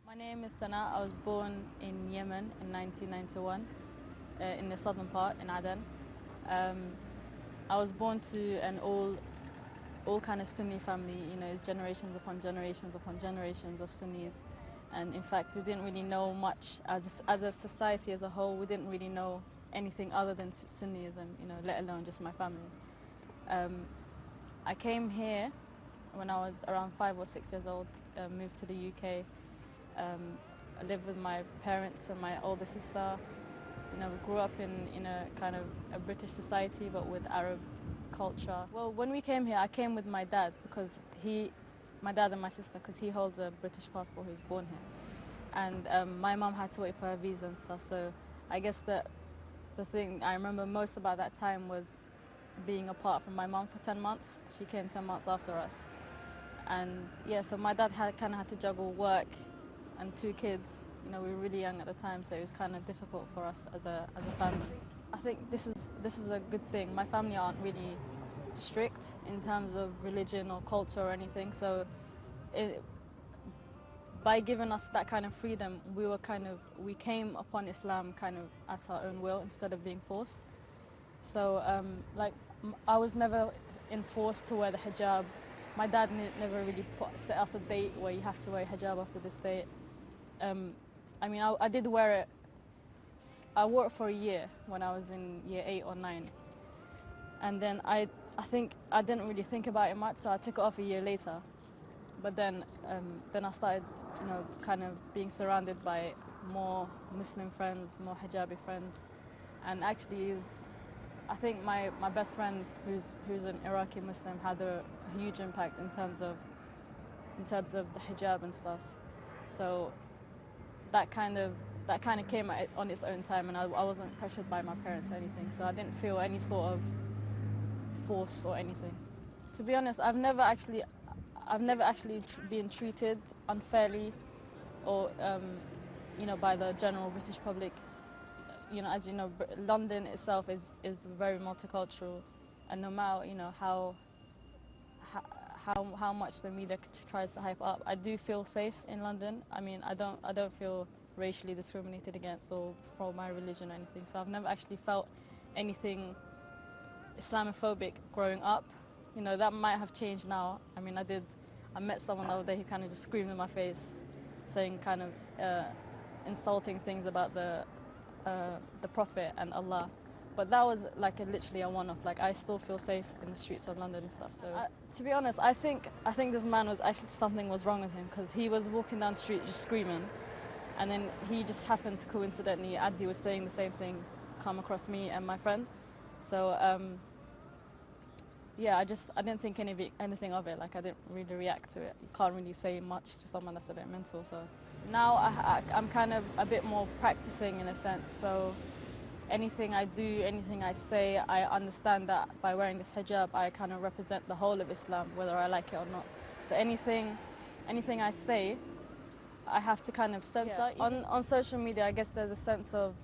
My name is Sana. I was born in Yemen in 1991, in the southern part, in Aden. I was born to an all kind of Sunni family, you know, generations upon generations upon generations of Sunnis. And in fact, we didn't really know much, as a society as a whole, we didn't really know anything other than Sunnism, you know, let alone just my family. I came here when I was around 5 or 6 years old, moved to the UK. I lived with my parents and my older sister. You know, we grew up in a kind of a British society, but with Arab culture. Well, when we came here, I came with my dad because my dad and my sister, because he holds a British passport. He was born here, and my mum had to wait for her visa and stuff. So I guess the thing I remember most about that time was being apart from my mum for 10 months. She came 10 months after us, and yeah, so my dad kind of had to juggle work and 2 kids. You know, we were really young at the time, so it was kind of difficult for us as a family. I think this is a good thing. My family aren't really strict in terms of religion or culture or anything, so by giving us that kind of freedom, we came upon Islam kind of at our own will instead of being forced. So I was never enforced to wear the hijab. My dad never really set us a date where you have to wear hijab after this date. I mean, I did wear it. I wore it for a year when I was in year 8 or 9, and then I think I didn't really think about it much, so I took it off a year later. But then I started, you know, kind of being surrounded by more Muslim friends, more hijabi friends, and actually I think my best friend, who's an Iraqi Muslim, had a huge impact in terms of the hijab and stuff. So that kind of came on its own time, and I wasn't pressured by my parents or anything, so I didn't feel any sort of force or anything. To be honest, I've never actually been treated unfairly, or you know, by the general British public. You know, as you know, London itself is very multicultural, and no matter, you know, how much the media tries to hype up, I do feel safe in London. I mean, I don't feel racially discriminated against or for my religion or anything. So I've never actually felt anything Islamophobic growing up. You know, that might have changed now. I mean, I met someone the other day who kind of just screamed in my face, saying kind of insulting things about the Prophet and Allah. But that was like literally a one-off. Like, I still feel safe in the streets of London and stuff. So to be honest, I think this man was actually, something was wrong with him, because he was walking down the street just screaming, and then he just happened to coincidentally, as he was saying the same thing, come across me and my friend. So yeah, I didn't think anything of it. Like, I didn't really react to it. You can't really say much to someone that's a bit mental. So now I'm kind of a bit more practicing in a sense. So anything I do, anything I say, I understand that by wearing this hijab, I kind of represent the whole of Islam, whether I like it or not. So anything I say, I have to kind of censor. Yeah. On social media, I guess there's a sense of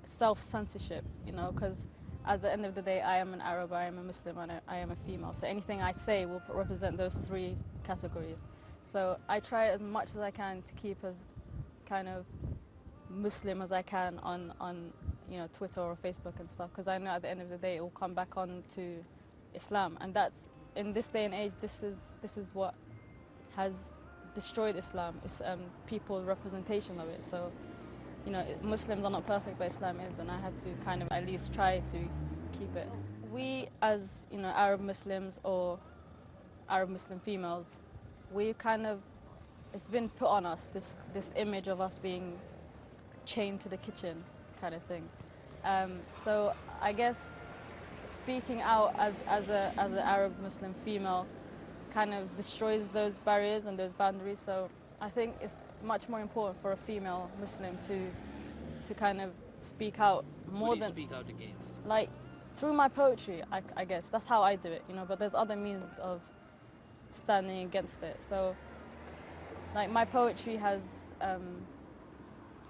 self-censorship, you know, because at the end of the day, I am an Arab, I am a Muslim, and I am a female. So anything I say will represent those 3 categories. So I try as much as I can to keep as kind of Muslim as I can on you know, Twitter or Facebook and stuff, because I know at the end of the day it will come back on to Islam, and that's, in this day and age, this is what has destroyed Islam. It's people's representation of it. So, you know, Muslims are not perfect, but Islam is, and I have to kind of at least try to keep it. We, as, you know, Arab Muslims or Arab Muslim females, we kind of, it's been put on us, this image of us being chained to the kitchen kind of thing. So I guess speaking out as an Arab Muslim female kind of destroys those barriers and those boundaries. So I think it's much more important for a female Muslim to kind of speak out more than... What do you speak out against? Like, through my poetry, I guess. That's how I do it, you know, but there's other means of standing against it. So, like, my poetry has,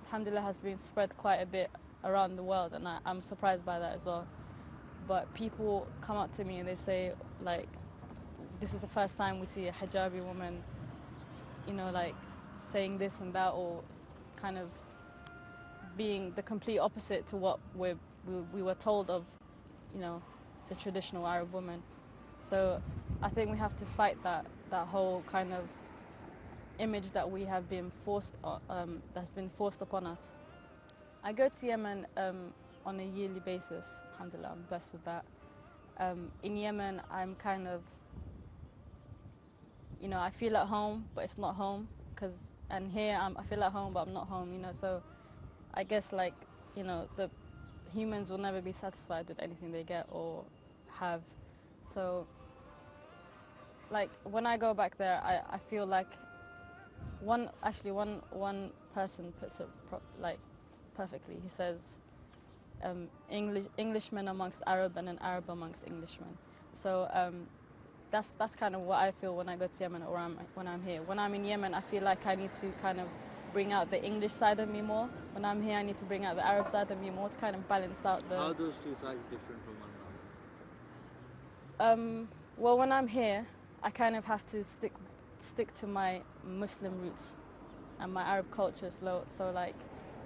alhamdulillah, has been spread quite a bit around the world, and I'm surprised by that as well. But people come up to me and they say, like, this is the first time we see a hijabi woman, you know, like, saying this and that, or kind of being the complete opposite to what we were told of, you know, the traditional Arab woman. So I think we have to fight that whole kind of image that we have been forced, that's been forced upon us. I go to Yemen on a yearly basis. Alhamdulillah, I'm blessed with that. In Yemen, I'm kind of, you know, I feel at home, but it's not home. And here, I feel at home, but I'm not home, you know. So I guess, like, you know, the humans will never be satisfied with anything they get or have. So, like, when I go back there, I feel like one person puts it perfectly. He says, Englishmen amongst Arab and an Arab amongst Englishmen. So that's kind of what I feel when I go to Yemen, or when I'm here. When I'm in Yemen, I feel like I need to kind of bring out the English side of me more. When I'm here, I need to bring out the Arab side of me more to kind of balance out the... How are those two sides different from one another? Well, when I'm here, I kind of have to stick to my Muslim roots and my Arab culture. So like,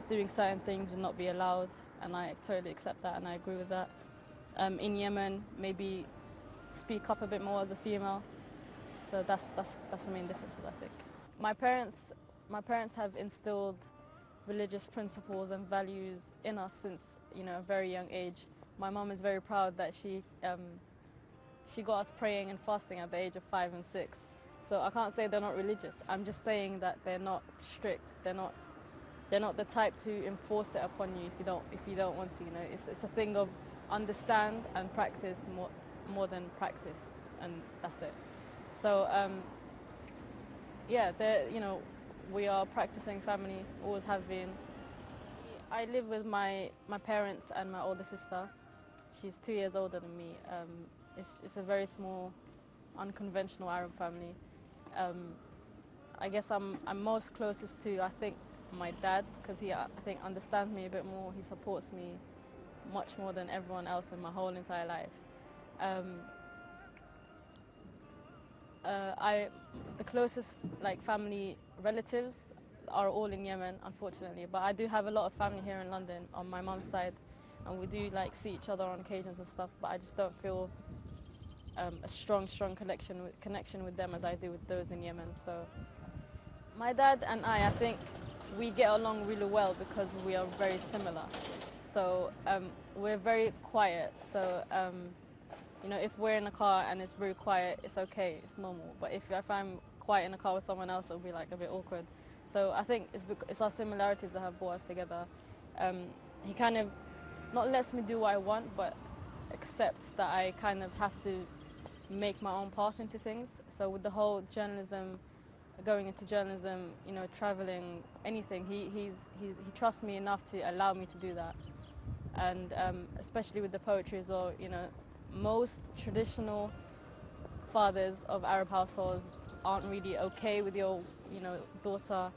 doing certain things will not be allowed, and I totally accept that and I agree with that. In Yemen, maybe speak up a bit more as a female. So that's the main difference, I think. My parents have instilled religious principles and values in us since, you know, a very young age. My mom is very proud that she got us praying and fasting at the age of 5 and 6. So I can't say they're not religious. I'm just saying that they're not strict. They're not the type to enforce it upon you if you don't want to. You know, it's a thing of understand and practice more than practice, and that's it. So yeah, you know, we are practicing family, always have been. I live with my parents and my older sister. She's 2 years older than me. It's a very small, unconventional Arab family. I guess I'm most closest to, I think, my dad, because he, I think, understands me a bit more. He supports me much more than everyone else in my whole entire life. The closest family relatives are all in Yemen, unfortunately, but I do have a lot of family here in London on my mum's side, and we do see each other on occasions and stuff, but I just don't feel a strong connection with them as I do with those in Yemen. So my dad and I think we get along really well because we are very similar. So we're very quiet. So you know, if we're in a car and it's very quiet, it's okay, it's normal. But if I'm quiet in a car with someone else, it'll be a bit awkward. So I think it's our similarities that have brought us together. He kind of not lets me do what I want, but accepts that I kind of have to make my own path into things. So with the whole journalism, going into journalism, you know, traveling, anything, he trusts me enough to allow me to do that. And especially with the poetry as well, you know, most traditional fathers of Arab households aren't really okay with your, you know, daughter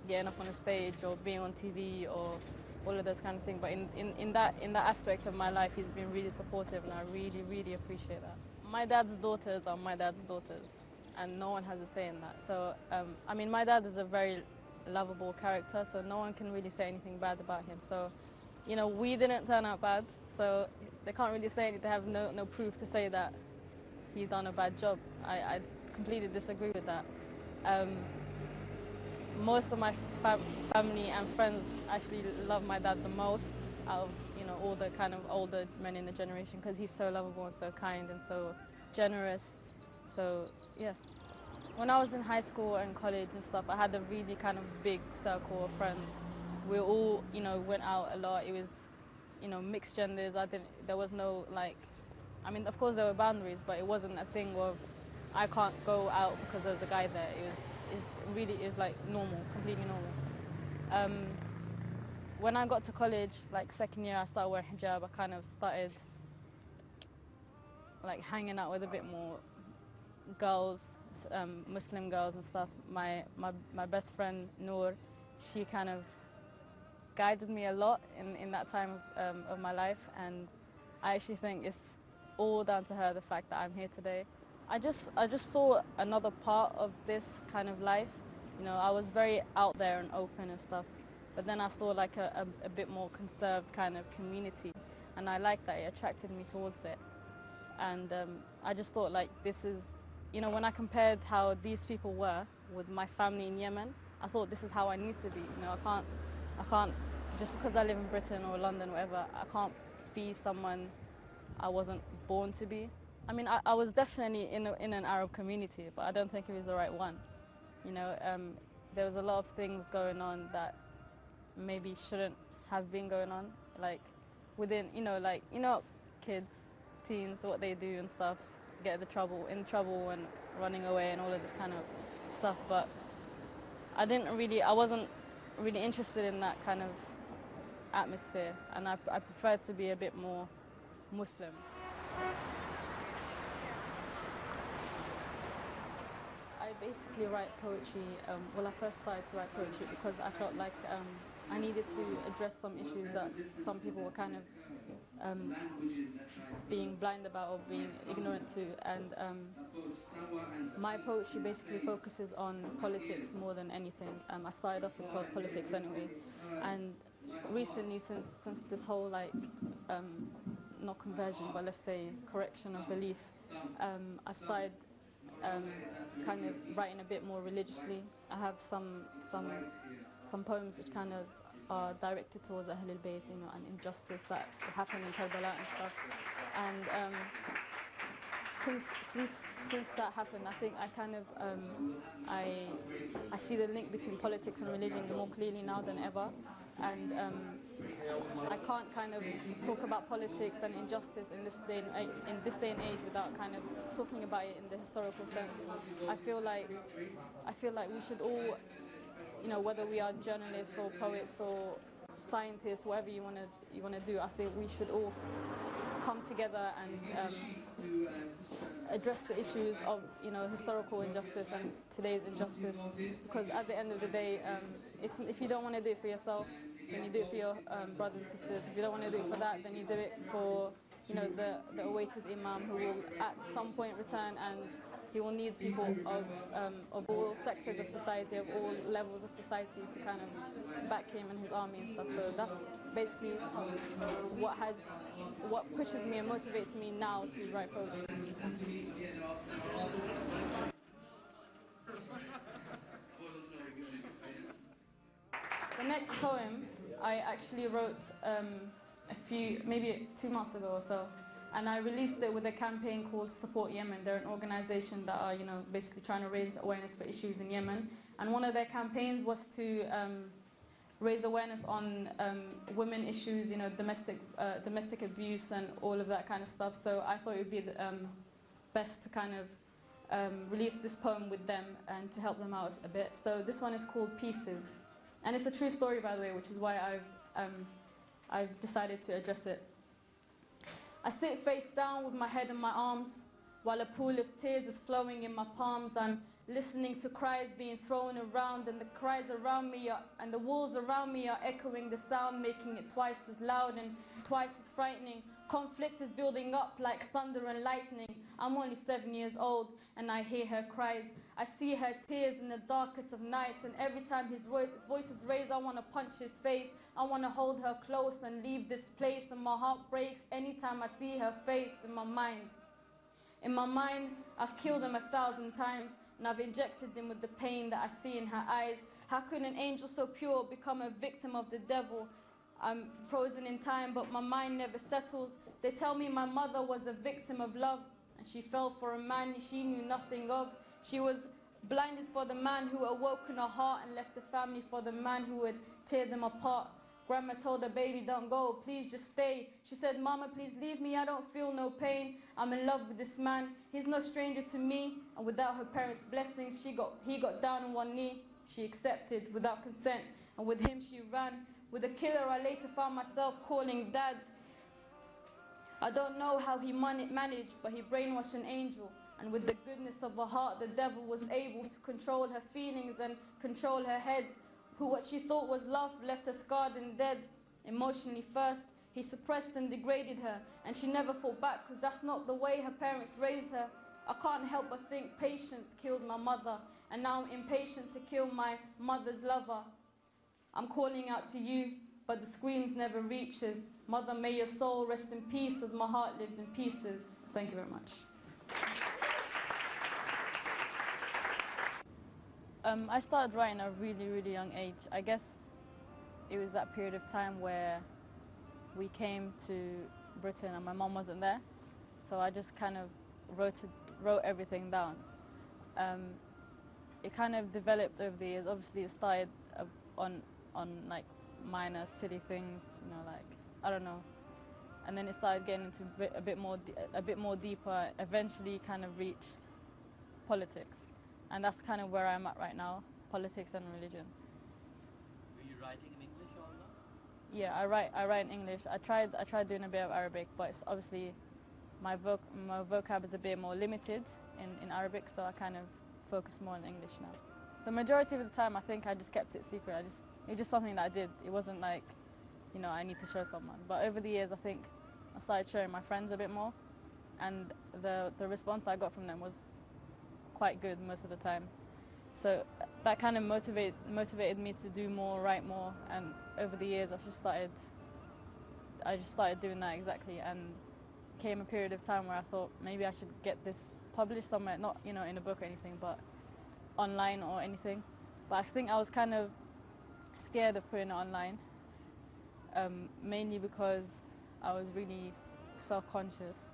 getting up on a stage or being on TV or all of those kind of things. But in that aspect of my life, he's been really supportive, and I really, really appreciate that. My dad's daughters are my dad's daughters, and no one has a say in that. So, I mean, my dad is a very lovable character, so no one can really say anything bad about him. So, you know, we didn't turn out bad, so they can't really say anything. They have no proof to say that he done a bad job. I completely disagree with that. Most of my family and friends actually love my dad the most out of, you know, all the kind of older men in the generation, because he's so lovable and so kind and so generous. So, yeah. When I was in high school and college and stuff, I had a really kind of big circle of friends. We all, you know, went out a lot. It was, you know, mixed genders. There was no, I mean, of course there were boundaries, but it wasn't a thing of, I can't go out because there's a guy there. It was normal, completely normal. When I got to college, second year, I started wearing hijab. I kind of started hanging out with a bit more girls, Muslim girls and stuff. My best friend Noor, she kind of guided me a lot in that time of my life, and I actually think it's all down to her, the fact that I'm here today. I just saw another part of this kind of life You know, I was very out there and open and stuff. But then I saw like a bit more conserved kind of community, and I liked that. It attracted me towards it. And I just thought like this is, you know, when I compared how these people were with my family in Yemen, I thought this is how I need to be. You know, I can't, just because I live in Britain or London or whatever, I can't be someone I wasn't born to be. I mean, I was definitely in an Arab community, but I don't think it was the right one. You know, there was a lot of things going on that maybe shouldn't have been going on, like within, like, kids, teens, what they do and stuff, get in trouble and running away and all of this kind of stuff. But I wasn't really interested in that kind of atmosphere, and I preferred to be a bit more Muslim. I basically write poetry. Well, I first started to write poetry because I felt like I needed to address some issues that some people were kind of being blind about or being ignorant to. And my poetry basically focuses on politics more than anything. I started off with politics anyway, and recently, since this whole like not conversion, but let's say correction of belief, I've started kind of writing a bit more religiously. I have some poems which kind of are directed towards Ahlulbayt, and injustice that happened in Karbala and stuff. And since that happened, I think I kind of I see the link between politics and religion more clearly now than ever. And I can't kind of talk about politics and injustice in this day and age without kind of talking about it in the historical sense. I feel like we should all, whether we are journalists or poets or scientists, whatever you want to do, I think we should all come together and address the issues of historical injustice and today's injustice. Because at the end of the day, if you don't want to do it for yourself, then you do it for your brothers and sisters. If you don't want to do it for that, then you do it for the awaited imam, who will at some point return, and he will need people of all sectors of society, of all levels of society, to kind of back him and his army and stuff. So that's basically what pushes me and motivates me now to write poetry. The next poem I actually wrote maybe 2 months ago or so, and I released it with a campaign called Support Yemen. They're an organization that are, basically trying to raise awareness for issues in Yemen. And one of their campaigns was to raise awareness on women issues, domestic abuse and all of that kind of stuff. So I thought it would be best to kind of release this poem with them and to help them out a bit. So this one is called Pieces. And it's a true story, by the way, which is why I've decided to address it. I sit face down with my head in my arms, while a pool of tears is flowing in my palms. I'm listening to cries being thrown around, and the cries around me and the walls around me are echoing the sound, making it twice as loud and twice as frightening. Conflict is building up like thunder and lightning. I'm only 7 years old, and I hear her cries. I see her tears in the darkest of nights, and every time his voice is raised, I want to punch his face. I want to hold her close and leave this place, and my heart breaks anytime I see her face in my mind. In my mind, I've killed him 1,000 times, and I've injected him with the pain that I see in her eyes. How could an angel so pure become a victim of the devil? I'm frozen in time, but my mind never settles. They tell me my mother was a victim of love, and she fell for a man she knew nothing of. She was blinded for the man who awoke in her heart and left the family for the man who would tear them apart. Grandma told her, baby, don't go, please just stay. She said, Mama, please leave me, I don't feel no pain. I'm in love with this man, he's no stranger to me. And without her parents' blessings, he got down on one knee. She accepted without consent, and with him she ran. With the killer, I later found myself calling Dad. I don't know how he managed, but he brainwashed an angel. And with the goodness of her heart, the devil was able to control her feelings and control her head. Who what she thought was love left her scarred and dead. Emotionally first, he suppressed and degraded her, and she never fought back, because that's not the way her parents raised her. I can't help but think patience killed my mother, and now I'm impatient to kill my mother's lover. I'm calling out to you, but the screams never reaches. Mother, may your soul rest in peace as my heart lives in pieces. Thank you very much. I started writing at a really, really young age. I guess it was that period of time where we came to Britain and my mom wasn't there. So I just kind of wrote everything down. It kind of developed over the years. Obviously it started on like minor silly things, you know, like, I don't know. And then it started getting into a bit more deeper, eventually kind of reached politics. And that's kind of where I'm at right now, politics and religion. Were you writing in English or not? Yeah, I write in English. I tried doing a bit of Arabic, but it's obviously my vocab is a bit more limited in Arabic, so I kind of focus more on English now. The majority of the time, I think I just kept it secret. It was just something that I did. It wasn't like, you know, I need to show someone. But over the years, I think I started showing my friends a bit more, and the response I got from them was quite good most of the time. So that kind of motivated me to do more, write more, and over the years I just started doing that exactly, and came a period of time where I thought maybe I should get this published somewhere, not, you know, in a book or anything, but online or anything. But I think I was kind of scared of putting it online, mainly because I was really self-conscious,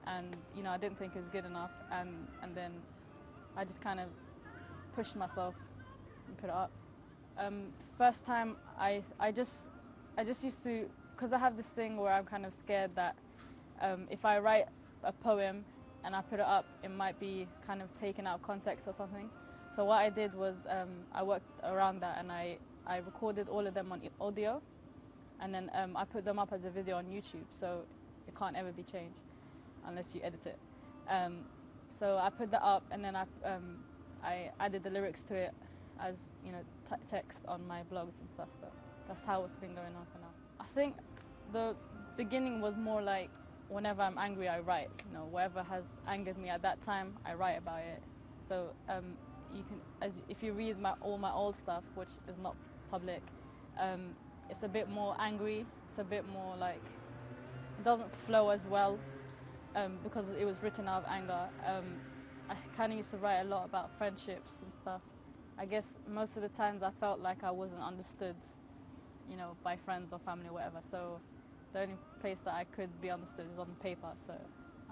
and, you know, I didn't think it was good enough, and then I just kind of pushed myself and put it up. First time, I just used to, because I have this thing where I'm kind of scared that if I write a poem and I put it up, it might be kind of taken out of context or something. So what I did was I worked around that, and I recorded all of them on audio, and then I put them up as a video on YouTube, so it can't ever be changed unless you edit it. So I put that up, and then I added the lyrics to it as, you know, text on my blogs and stuff. So that's how it's been going on for now. I think the beginning was more like whenever I'm angry, I write. You know, whatever has angered me at that time, I write about it. So you can, if you read all my old stuff, which is not public, it's a bit more angry. It's a bit more like, it doesn't flow as well because it was written out of anger. I kind of used to write a lot about friendships and stuff. I guess most of the times I felt like I wasn't understood, you know, by friends or family or whatever. So the only place that I could be understood is on paper, so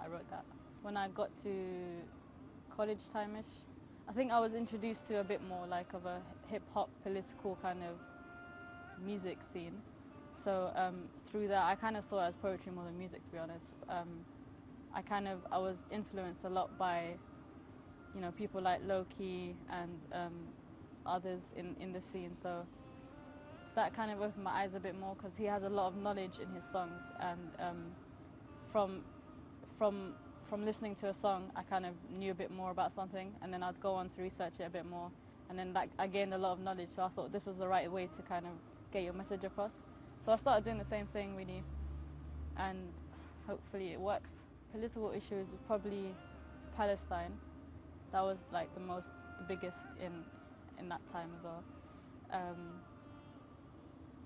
I wrote that. When I got to college time-ish, I think I was introduced to a bit more like of a hip-hop political kind of music scene. So through that, I kind of saw it as poetry more than music, to be honest. I was influenced a lot by, you know, people like Loki and others in the scene. So that kind of opened my eyes a bit more, because he has a lot of knowledge in his songs, and from listening to a song, I kind of knew a bit more about something, and then I'd go on to research it a bit more, and then I gained a lot of knowledge. So I thought this was the right way to kind of get your message across. So I started doing the same thing really, and hopefully it works. Political issues was probably Palestine. That was like the biggest in that time as well.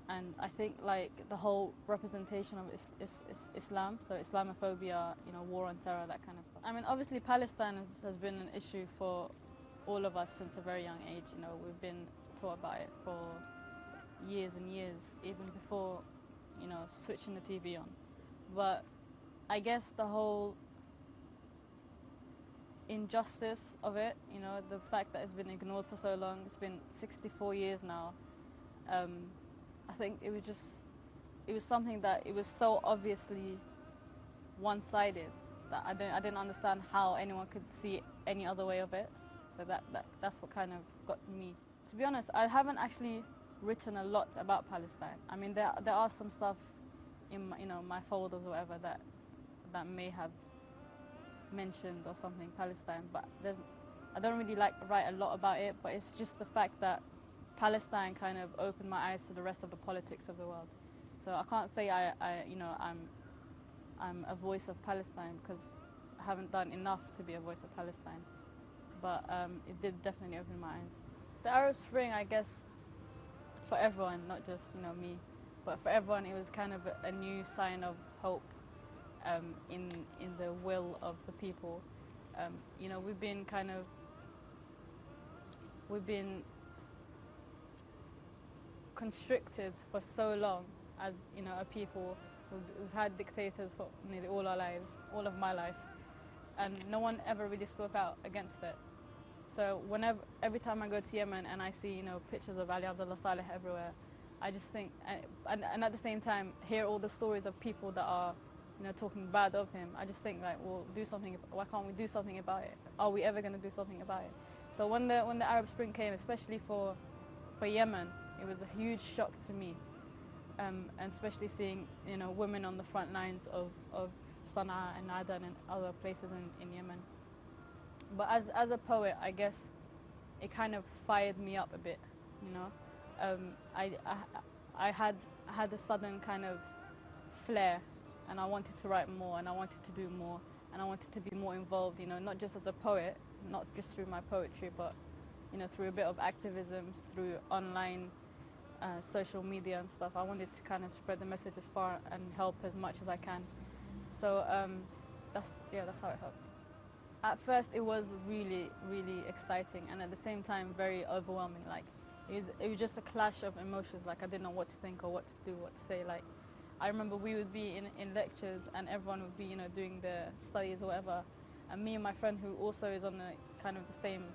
And I think like the whole representation of Islam, so Islamophobia, you know, war on terror, that kind of stuff. I mean, obviously Palestine has been an issue for all of us since a very young age. You know, we've been taught about it for years and years, even before, you know, switching the TV on. But I guess the whole injustice of it, you know, the fact that it's been ignored for so long, it's been 64 years now. I think it was something that it was so obviously one-sided that I didn't understand how anyone could see any other way of it. So that's what kind of got me. To be honest, I haven't actually written a lot about Palestine. I mean, there are some stuff in my, you know, my folders or whatever that may have mentioned or something Palestine, but I don't really write a lot about it. But it's just the fact that Palestine kind of opened my eyes to the rest of the politics of the world. So I can't say I'm a voice of Palestine, because I haven't done enough to be a voice of Palestine. But it did definitely open my eyes. The Arab Spring, I guess, for everyone, not just me, but for everyone, it was kind of a new sign of hope in the will of the people. We've been constricted for so long as a people. We've had dictators for nearly all our lives, all of my life, and no one ever really spoke out against it. So every time I go to Yemen and I see pictures of Ali Abdullah Saleh everywhere, I just think, and at the same time hear all the stories of people that are talking bad of him, I just think like, well, do something. Why can't we do something about it? Are we ever going to do something about it? So when the Arab Spring came, especially for Yemen, it was a huge shock to me, and especially seeing women on the front lines of Sana'a and Aden and other places in Yemen. But as a poet, I guess it kind of fired me up a bit, I had a sudden kind of flair, and I wanted to write more, and I wanted to do more, and I wanted to be more involved, not just as a poet, not just through my poetry, but through a bit of activism, through online social media and stuff. I wanted to kind of spread the message as far and help as much as I can. So that's how it helped me. At first, it was really, really exciting, and at the same time, very overwhelming. Like, it was just a clash of emotions. Like, I didn't know what to think or what to do, what to say. Like, I remember we would be in lectures, and everyone would be, doing their studies or whatever, and me and my friend, who also is on the kind of the same,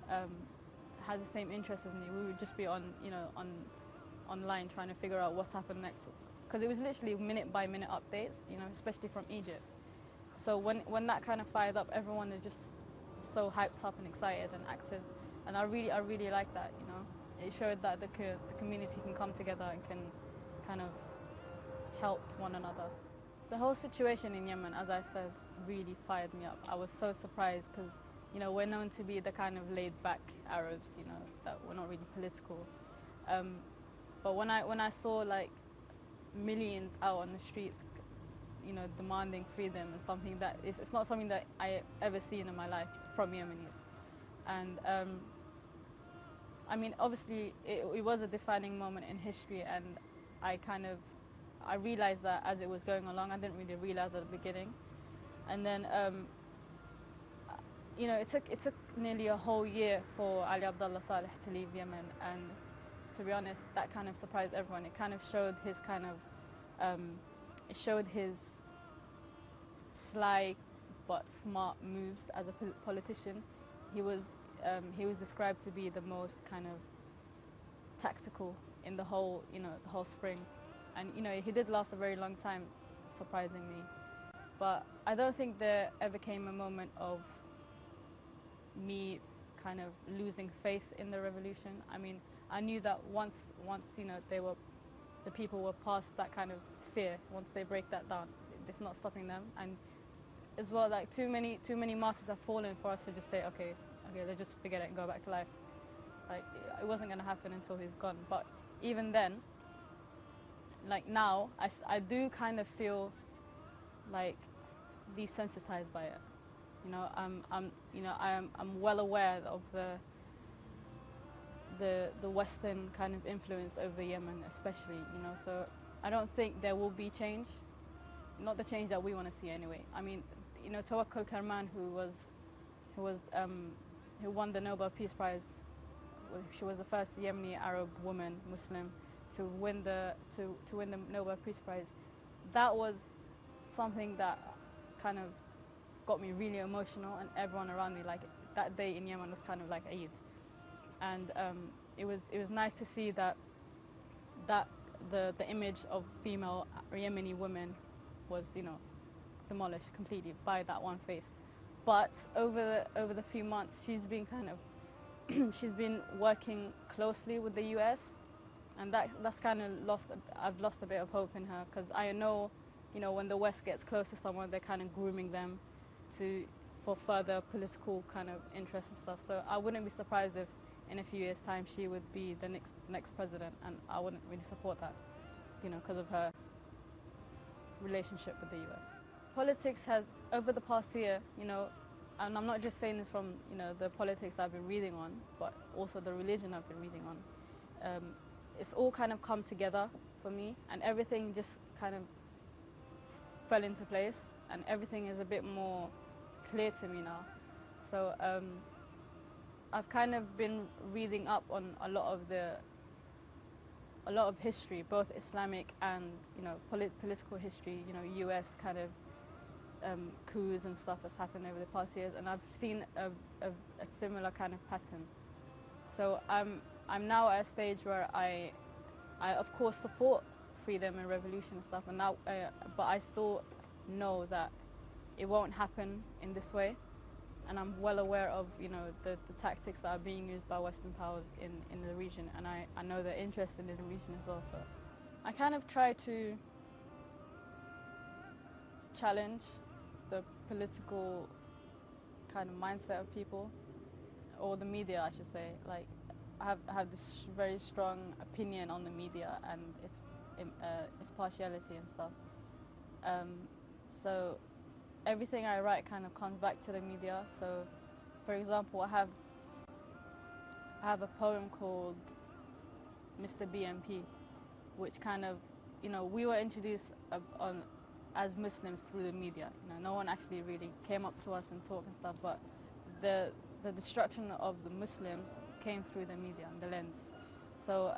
has the same interests as me, we would just be online trying to figure out what's happened next, because it was literally minute by minute updates, especially from Egypt. So when that kind of fired up, everyone is just so hyped up and excited and active, and I really like that. It showed that the community can come together and can kind of help one another. The whole situation in Yemen, as I said, really fired me up. I was so surprised because we're known to be the kind of laid-back Arabs, that we're not really political. But when I saw like millions out on the streets, demanding freedom, and something that it's not something that I ever seen in my life from Yemenis. And I mean, obviously it was a defining moment in history, and I realized that as it was going along. I didn't really realize at the beginning. And then it took nearly a whole year for Ali Abdullah Saleh to leave Yemen, and to be honest, that kind of surprised everyone. It kind of showed his his sly but smart moves as a politician. He was described to be the most kind of tactical in the whole spring, and he did last a very long time, surprisingly. But I don't think there ever came a moment of me kind of losing faith in the revolution. I mean, I knew that once the people were past that kind of fear, once they break that down, it's not stopping them. And as well, like too many martyrs have fallen for us to just say, okay, let's just forget it and go back to life. Like, it wasn't going to happen until he's gone. But even then, like now, I do kind of feel like desensitized by it. I'm well aware of the Western kind of influence over Yemen, especially. So I don't think there will be change, not the change that we want to see anyway. I mean, Tawakkul Karman, who won the Nobel Peace Prize. She was the first Yemeni Arab woman, Muslim, to win the Nobel Peace Prize. That was something that kind of got me really emotional, and everyone around me. Like, that day in Yemen was kind of like Eid, and it was nice to see that the image of female Yemeni women was demolished completely by that one face. But over the few months, she's been kind of she's been working closely with the US, and that's kind of I've lost a bit of hope in her, because I know when the West gets close to someone, they're kind of grooming them for further political kind of interests and stuff. So I wouldn't be surprised if in a few years' time she would be the next president, and I wouldn't really support that, because of her relationship with the US. Politics has, over the past year, you know, and I'm not just saying this from, you know, the politics I've been reading on, but also the religion I've been reading on. It's all kind of come together for me, and everything just kind of fell into place, and everything is a bit more clear to me now. So I've kind of been reading up on a lot of history, both Islamic and, you know, political history, you know, US kind of coups and stuff that's happened over the past years, and I've seen a similar kind of pattern. So I'm now at a stage where I of course support freedom and revolution and stuff, and now, but I still know that it won't happen in this way, and I'm well aware of, you know, the tactics that are being used by Western powers in the region, and I know they're interested in the region as well. So I kind of try to challenge the political kind of mindset of people, or the media, I should say. Like, I have this very strong opinion on the media and its partiality and stuff. So everything I write kind of comes back to the media. So, for example, I have a poem called Mr. BMP, which kind of, you know, we were introduced as Muslims through the media. You know, no one actually really came up to us and talked and stuff, but the destruction of the Muslims came through the media and the lens. So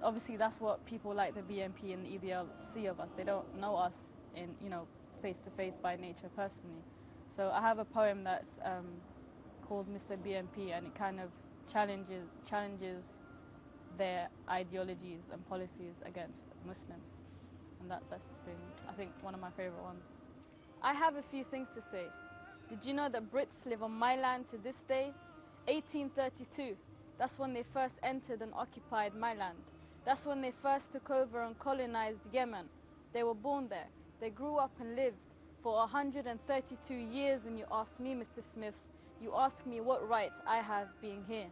obviously that's what people like the BNP and the EDL see of us. They don't know us in, you know, face to face by nature personally. So I have a poem that's called Mr. BNP, and it kind of challenges their ideologies and policies against Muslims. And that's been, I think, one of my favorite ones. I have a few things to say. Did you know that Brits live on my land to this day? 1832, that's when they first entered and occupied my land. That's when they first took over and colonized Yemen. They were born there. They grew up and lived for 132 years, and you ask me, Mr. Smith, you ask me what right I have being here.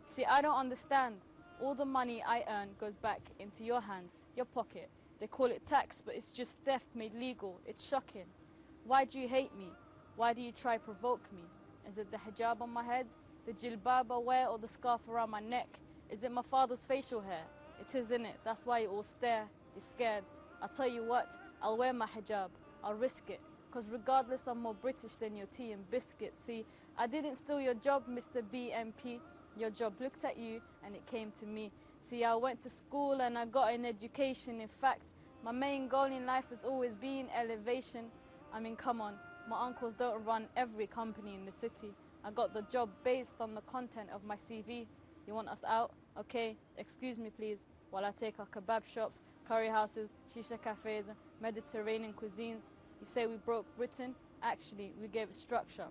See, I don't understand. All the money I earn goes back into your hands, your pocket. They call it tax, but it's just theft made legal. It's shocking. Why do you hate me? Why do you try provoke me? Is it the hijab on my head, the jilbab I wear, or the scarf around my neck? Is it my father's facial hair? It is, innit? That's why you all stare. You're scared. I'll tell you what, I'll wear my hijab. I'll risk it. Because regardless, I'm more British than your tea and biscuits. See, I didn't steal your job, Mr. BMP. Your job looked at you and it came to me. See, I went to school and I got an education. In fact, my main goal in life has always been elevation. I mean, come on, my uncles don't run every company in the city. I got the job based on the content of my CV. You want us out? Okay, excuse me please, while I take our kebab shops, curry houses, shisha cafes, Mediterranean cuisines. You say we broke Britain? Actually, we gave it structure.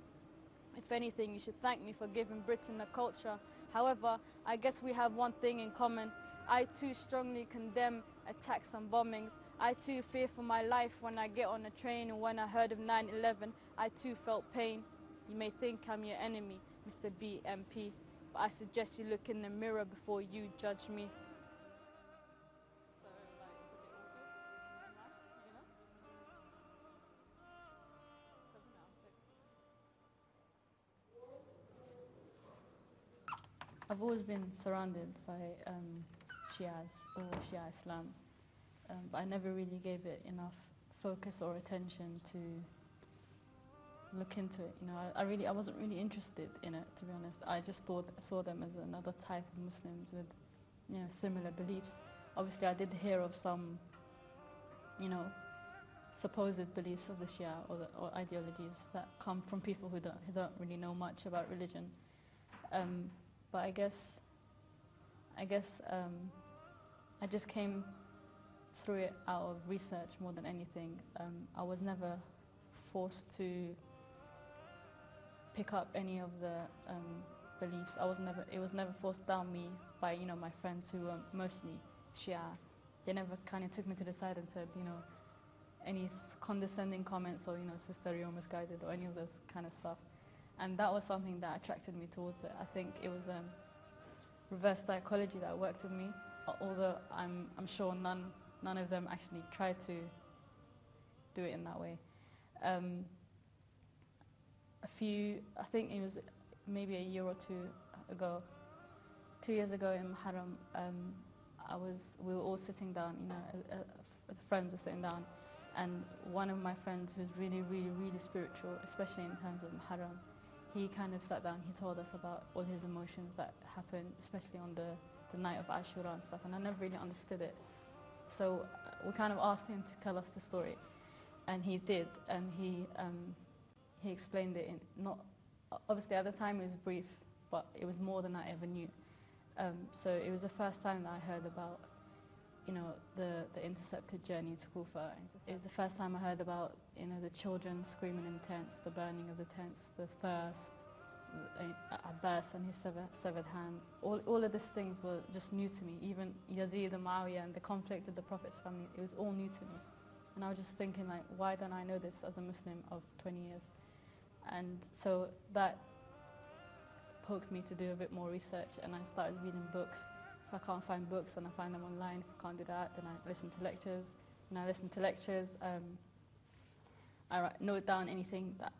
If anything, you should thank me for giving Britain a culture. However, I guess we have one thing in common. I too strongly condemn attacks and bombings. I too fear for my life when I get on a train, and when I heard of 9/11, I too felt pain. You may think I'm your enemy, Mr. BMP, but I suggest you look in the mirror before you judge me. I've always been surrounded by Shias or Shia Islam, but I never really gave it enough focus or attention to look into it. You know, I wasn't really interested in it, to be honest. I just saw them as another type of Muslims with, you know, similar beliefs. Obviously, I did hear of some, you know, supposed beliefs of the Shia or ideologies that come from people who don't really know much about religion. But I guess I just came through it out of research more than anything. I was never forced to pick up any of the beliefs. It was never forced down me by, you know, my friends who were mostly Shia. They never kind of took me to the side and said, you know, any condescending comments or, you know, sister, you're misguided or any of this kind of stuff. And that was something that attracted me towards it. I think it was reverse psychology that worked with me, although I'm sure none of them actually tried to do it in that way. I think it was maybe a year or 2 years ago in Muharram, we were all sitting down, the friends were sitting down, and one of my friends who's really, really, really spiritual, especially in terms of Muharram, he kind of sat down, he told us about all his emotions that happened, especially on the night of Ashura and stuff, and I never really understood it. So we kind of asked him to tell us the story, and he did, and he explained it obviously at the time it was brief, but it was more than I ever knew. So it was the first time that I heard about, the intercepted journey to Kufa. It was the first time I heard about, the children screaming in tents, the burning of the tents, the thirst, Abbas and his severed hands. All of these things were just new to me. Even Yazid and Muawiyah and the conflict with the Prophet's family, it was all new to me. And I was just thinking, like, why don't I know this as a Muslim of 20 years? And so that poked me to do a bit more research, and I started reading books. If I can't find books, then I find them online. If I can't do that, then I listen to lectures. When I listen to lectures, I note down anything that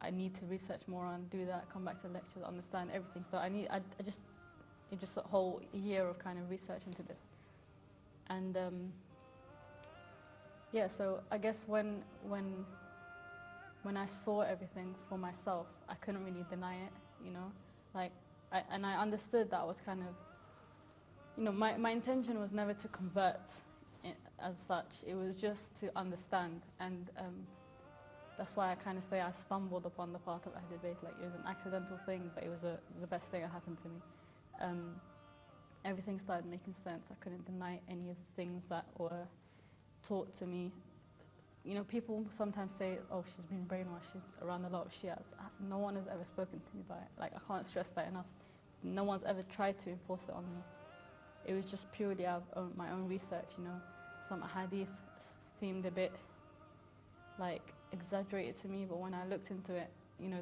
I need to research more on, do that, come back to the lectures, understand everything. So it just a whole year of kind of research into this. And yeah, so I guess when I saw everything for myself, I couldn't really deny it, and I understood that I was kind of, my intention was never to convert as such. It was just to understand, and that's why I kind of say I stumbled upon the path of Ahlulbayt. Like, it was an accidental thing, but it was the best thing that happened to me. Everything started making sense. I couldn't deny any of the things that were taught to me. People sometimes say, oh, she's been brainwashed, she's around a lot of Shias. No one has ever spoken to me about it. Like, I can't stress that enough. No one's ever tried to enforce it on me. It was just purely out of my own research, Some hadith seemed a bit, exaggerated to me, but when I looked into it,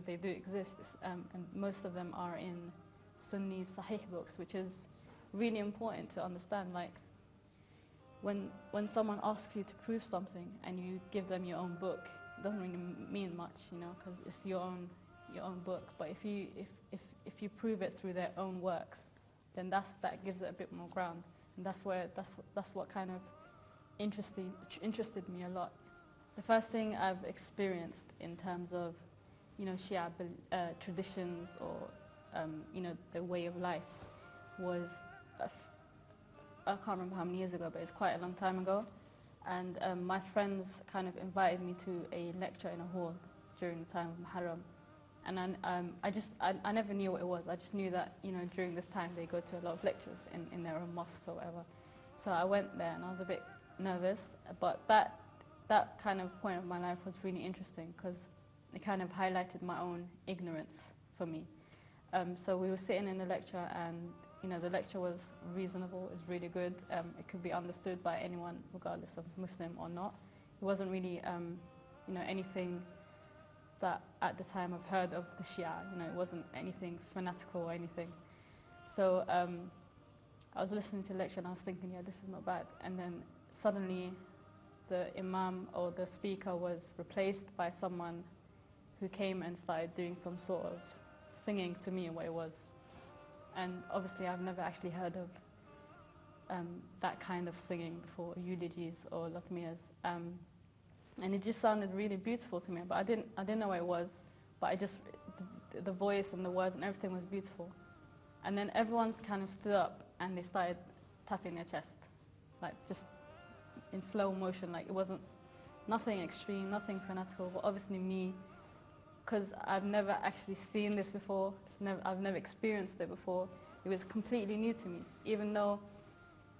they do exist. And most of them are in Sunni Sahih books, which is really important to understand. Like, when someone asks you to prove something and you give them your own book, it doesn't really mean much, because it's your own book. But if you prove it through their own works, then that gives it a bit more ground, and that's what kind of interested me a lot. The first thing I've experienced in terms of, Shia traditions or the way of life was I can't remember how many years ago, but it's quite a long time ago. And my friends kind of invited me to a lecture in a hall during the time of Muharram. And I never knew what it was. I just knew that, during this time they go to a lot of lectures in their own mosques or whatever. So I went there and I was a bit nervous, but that kind of point of my life was really interesting because it kind of highlighted my own ignorance for me. So we were sitting in the lecture, and the lecture was reasonable, it was really good. It could be understood by anyone, regardless of Muslim or not. It wasn't really, anything that at the time I've heard of the Shia. It wasn't anything fanatical or anything. So I was listening to the lecture and I was thinking, yeah, this is not bad. And then suddenly the imam or the speaker was replaced by someone who came and started doing some sort of singing to me what it was. And obviously I've never actually heard of that kind of singing before, eulogies or latmiyas. And it just sounded really beautiful to me, but I didn't know what it was, but the voice and the words and everything was beautiful. And then everyone's kind of stood up and they started tapping their chest, like just in slow motion. Like, it wasn't nothing extreme, nothing fanatical, but obviously me, because I've never actually seen this before, I've never experienced it before, it was completely new to me. Even though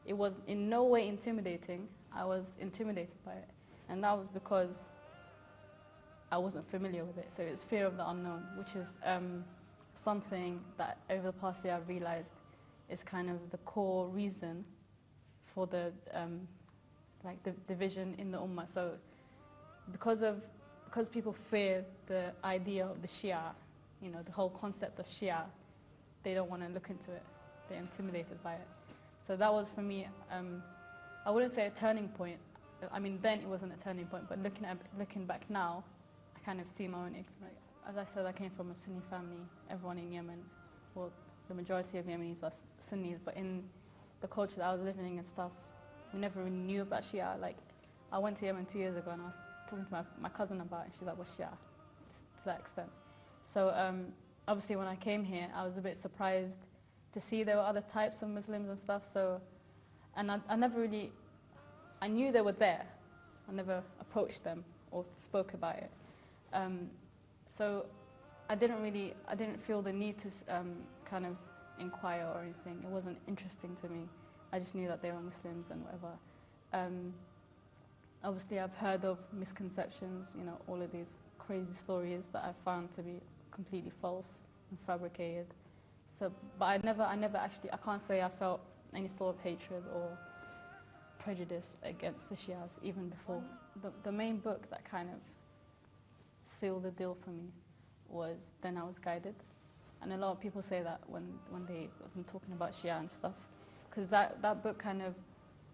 it was in no way intimidating, I was intimidated by it. And that was because I wasn't familiar with it. So it's fear of the unknown, which is something that over the past year I've realized is kind of the core reason for the division in the ummah. So because people fear the idea of the Shia, the whole concept of Shia, they don't want to look into it. They're intimidated by it. So that was for me, I wouldn't say a turning point, I mean, then it wasn't a turning point, but looking back now, I kind of see my own ignorance. As I said, I came from a Sunni family. Everyone in Yemen, well, the majority of Yemenis are Sunnis, but in the culture that I was living in and stuff, we never really knew about Shia. Like, I went to Yemen 2 years ago and I was talking to my cousin about it. She's like, what's Shia? To that extent. So obviously when I came here, I was a bit surprised to see there were other types of Muslims and stuff. So, and I never really, I knew they were there. I never approached them or spoke about it. So I didn't feel the need to kind of inquire or anything. It wasn't interesting to me. I just knew that they were Muslims and whatever. Obviously I've heard of misconceptions, you know, all of these crazy stories that I've found to be completely false and fabricated. So, but I never actually, I can't say I felt any sort of hatred or prejudice against the Shias even before. The main book that kind of sealed the deal for me was Then I Was Guided. And a lot of people say that when I'm talking about Shia and stuff, because that book kind of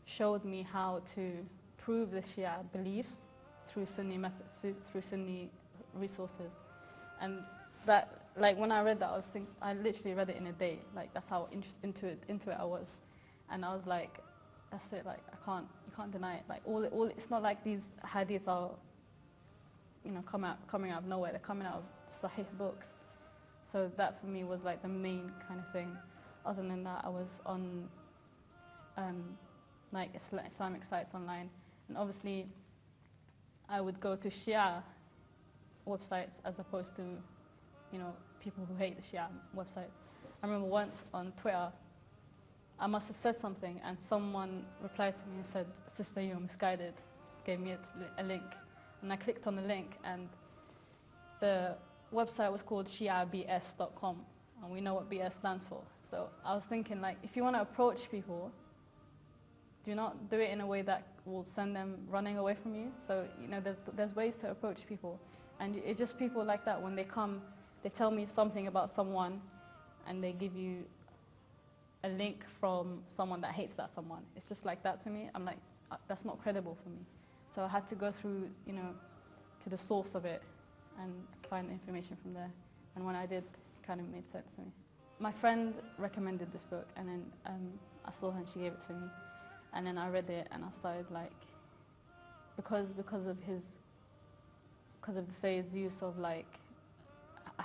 showed me how to prove the Shia beliefs through Sunni methods, through Sunni resources. And that, like, when I read that, I literally read it in a day. Like, that's how into it I was. And I was like, that's it, like, you can't deny it. Like, it's not like these hadith are, you know, coming out of nowhere. They're coming out of Sahih books. So that for me was like the main kind of thing. Other than that, I was on like Islamic sites online, and obviously I would go to Shia websites as opposed to, you know, people who hate the Shia websites. I remember once on Twitter, I must have said something and someone replied to me and said, "Sister, you're misguided," gave me a link. And I clicked on the link and the website was called shiabs.com, and we know what BS stands for. So I was thinking, like, if you want to approach people, do not do it in a way that will send them running away from you. So, you know, there's ways to approach people. And it's just people like that, when they come, they tell me something about someone and they give you a link from someone that hates that someone. It's just like that to me. I'm like, that's not credible for me. So I had to go through, you know, to the source of it and find the information from there. And when I did, it kind of made sense to me. My friend recommended this book, and then I saw her and she gave it to me. And then I read it and I started, like, because of the Sayyid's use of, like,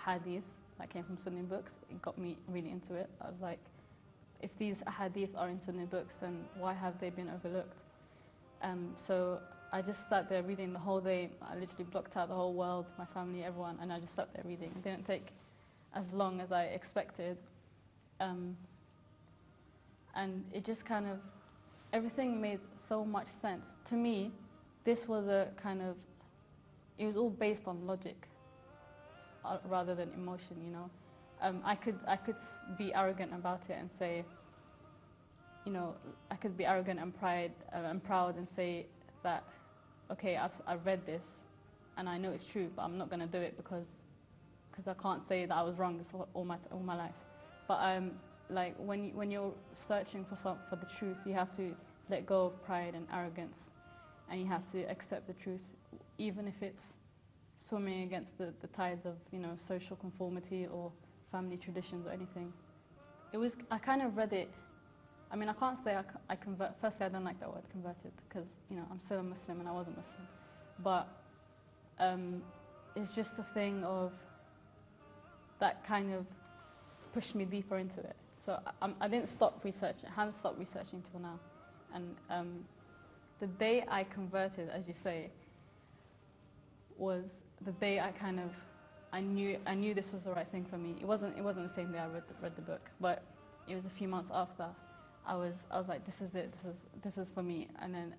hadith that came from Sunni books, it got me really into it. I was like, if these hadith are in Sunni books, then why have they been overlooked? So I just sat there reading the whole day. I literally blocked out the whole world, my family, everyone, and I just sat there reading. It didn't take as long as I expected. And it just kind of, everything made so much sense. To me, this was a kind of, it was all based on logic rather than emotion, you know. I could be arrogant about it and say, you know, I could be arrogant and proud and say that, okay, I've read this and I know it's true, but I'm not going to do it because I can't say that I was wrong this all my life. But like when you're searching for the truth, you have to let go of pride and arrogance, and you have to accept the truth, even if it's swimming against the tides of, you know, social conformity or family traditions or anything. I kind of read it. I mean, I can't say I convert. Firstly, I don't like that word, converted, because, you know, I'm still a Muslim and I was a Muslim. But it's just a thing of that kind of pushed me deeper into it. So I didn't stop researching. I haven't stopped researching till now. And the day I converted, as you say, was the day I knew this was the right thing for me. It wasn't the same day I read the book, but it was a few months after. I was like, this is it. This is for me. And then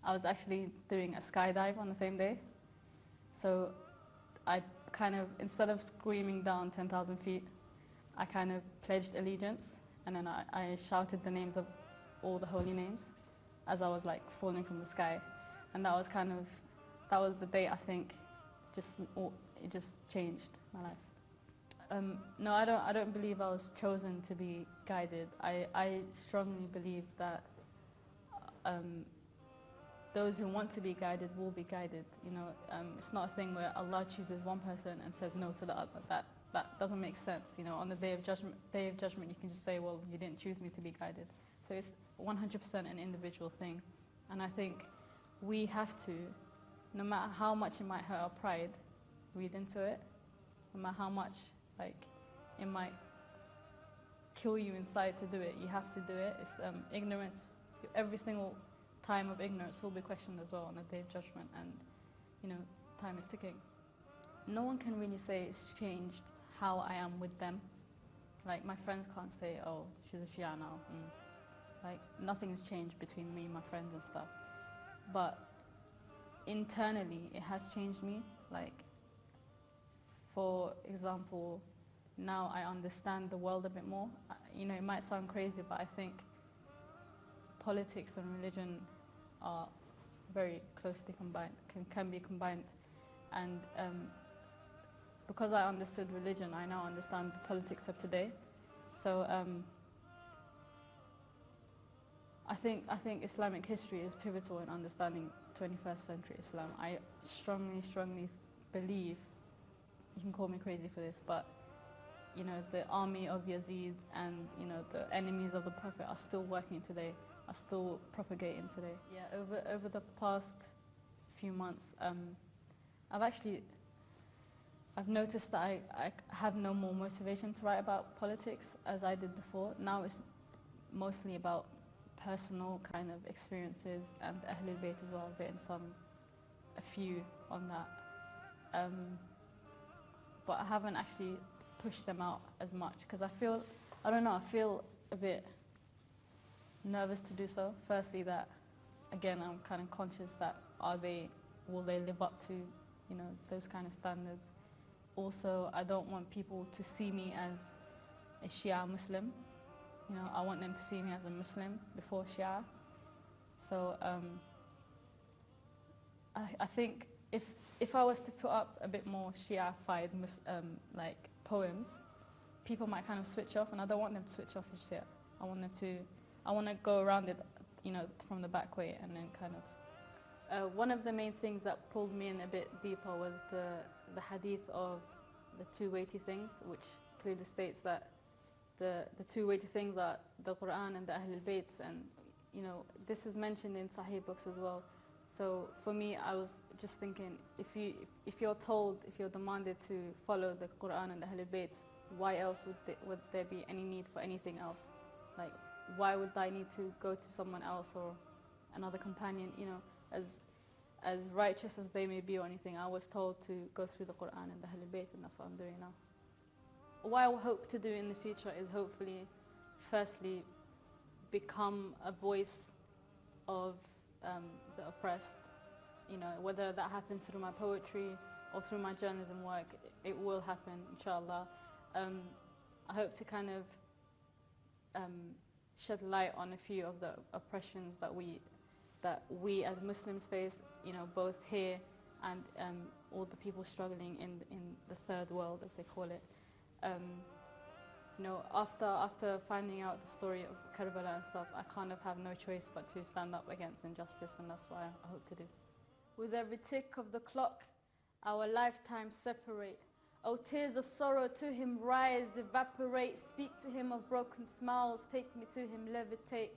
I was actually doing a skydive on the same day. So I kind of, instead of screaming down 10,000 feet, I kind of pledged allegiance, and then I shouted the names of all the holy names as I was, like, falling from the sky. And that was the day, I think, it just changed my life. No, I don't believe I was chosen to be guided. I strongly believe that those who want to be guided will be guided. You know, it's not a thing where Allah chooses one person and says no to the other. That doesn't make sense. You know, on the day of judgment, you can just say, well, you didn't choose me to be guided. So it's 100% an individual thing. And I think we have to, no matter how much it might hurt our pride, read into it. No matter how much, like, it might kill you inside to do it, you have to do it. It's ignorance. Every single time of ignorance will be questioned as well on the day of judgment, and you know, time is ticking. No one can really say it's changed how I am with them. Like, my friends can't say, oh, she's a Shia now. Like, nothing has changed between me and my friends and stuff. But internally, it has changed me. Like, for example, now I understand the world a bit more. You know, it might sound crazy, but I think politics and religion are very closely combined, can be combined. And because I understood religion, I now understand the politics of today. So I think Islamic history is pivotal in understanding 21st century Islam. I strongly believe, you can call me crazy for this, but you know, the army of Yazid and, you know, the enemies of the Prophet are still working today, are still propagating today. Yeah, over the past few months, I've noticed that I have no more motivation to write about politics as I did before. Now it's mostly about personal kind of experiences, and Ahlulbayt as well. I've written a few on that. But I haven't actually pushed them out as much because I feel a bit nervous to do so. Firstly, that again, I'm kind of conscious that will they live up to, you know, those kind of standards. Also, I don't want people to see me as a Shia Muslim. You know, I want them to see me as a Muslim before Shia. So I think if I was to put up a bit more Shia-fied like poems, people might kind of switch off, and I don't want them to switch off as Shia. I want to go around it, you know, from the back way, and then kind of. One of the main things that pulled me in a bit deeper was the hadith of the two weighty things, which clearly states that the two weighty things are the Quran and the Ahlulbayt, and you know, this is mentioned in Sahih books as well. So for me, I was just thinking, if you're demanded to follow the Quran and the Ahlulbayt, why else would there be any need for anything else? Like, why would I need to go to someone else or another companion? You know, as righteous as they may be or anything, I was told to go through the Quran and the Ahlulbayt, and that's what I'm doing now. What I hope to do in the future is hopefully, firstly, become a voice of the oppressed. You know, whether that happens through my poetry or through my journalism work, it will happen, inshallah. I hope to kind of shed light on a few of the oppressions that we as Muslims face, you know, both here and all the people struggling in the third world, as they call it. You know, after finding out the story of Karbala and stuff, I kind of have no choice but to stand up against injustice, and that's what I hope to do. With every tick of the clock, our lifetimes separate. Oh, tears of sorrow to him rise, evaporate. Speak to him of broken smiles, take me to him, levitate.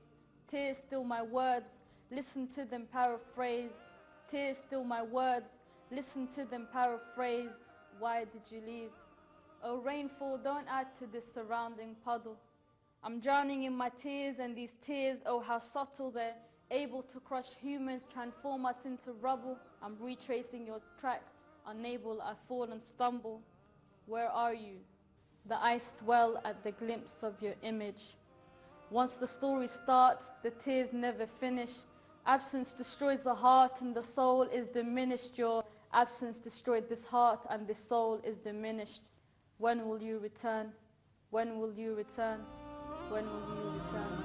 Tears still my words, listen to them paraphrase. Tears still my words, listen to them paraphrase. Why did you leave? Oh, rainfall, don't add to this surrounding puddle. I'm drowning in my tears, and these tears, oh how subtle, they're able to crush humans, transform us into rubble. I'm retracing your tracks, unable I fall and stumble. Where are you? The eyes swell at the glimpse of your image. Once the story starts, the tears never finish. Absence destroys the heart and the soul is diminished. Your absence destroyed this heart and this soul is diminished. When will you return? When will you return? When will you return?